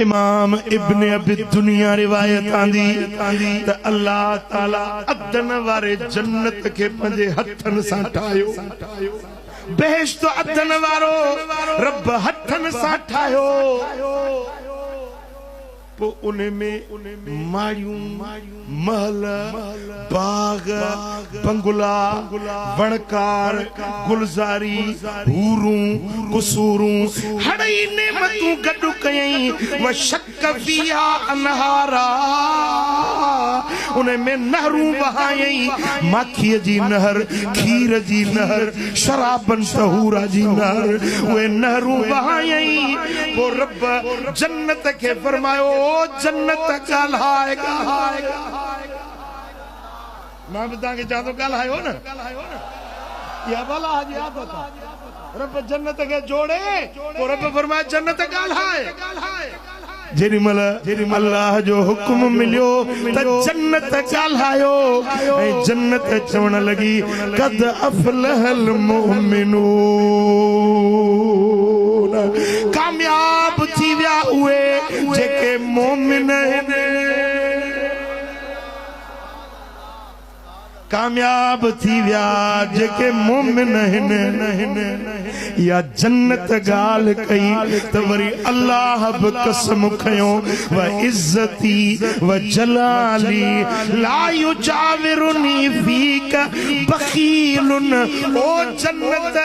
इमाम इब्न अबी दुनिया रिवायत आंदी त अल्लाह ताला अदन वारे जन्नत के पंजे हथन सां ठायो बेहश्त अदन वारो रब हथन सां ठायो पो उन्हें में माड़ियूं महल बाग बंगला वणकार गुलजारी हूरूं कुसूरूं हड़ई नेमतूं गडु कयई व शक फिया अनहारा उन्हें में नहरूं बहायई माखी जी नहर खीर जी नहर शराबन तहूरा जी नहर वे नहरूं बहायई वो रब जन्नत के फरमायो जन्नत ॻाल्हाएगा मां बता के जादो ॻाल्हायो न या भला हाजी आदत रब जन्नत के जोड़े तो रब फरमाए जन्नत ॻाल्हाए जेॾीमहिल अल्लाह जो हुक्म मिलियो त जन्नत ॻाल्हायो ऐं जन्नत चवण लगी कद अफलहल मुमिनून कामयाब थी विया उहे जेके मोमिन आहिनि कामयाब थी विया जेके मोमिन आहिनि या जन्नत गाल कई त वरी अल्लाह बि कसम खयो व इज्जती व जलाली ला युजाविरुनी फीक बखीलुन ओ जन्नत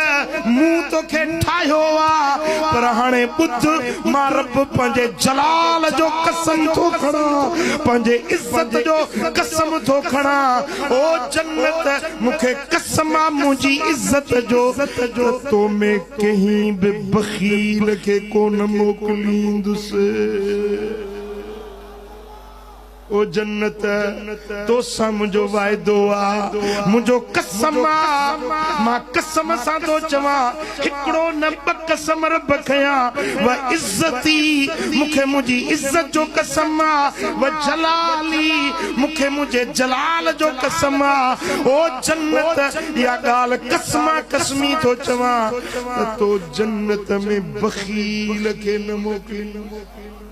मूं तोखे ठाहियो आ पर हाणे ॿुध मां रब पंहिंजे जलाल जो कसम थो खणा पंहिंजे इज्जत जो कसम थो खणा ओ जन्नत मुखे कसम मुझी इज्जत जो तो में कहीं भी बखील के कोन मोकलींदुसि ओ जन्नत तो सा मुझो वायदो आ मुझो कसम आ मां कसम सा तो चवा हिकड़ो न ब कसम रब खया व इज्जती मुखे मुझी इज्जत जो कसम आ व जलाली मुखे मुझे जलाल जो कसम आ ओ जन्नत या गाल कसमा कसमी तो चवा तो जन्नत में बखील के न मोकली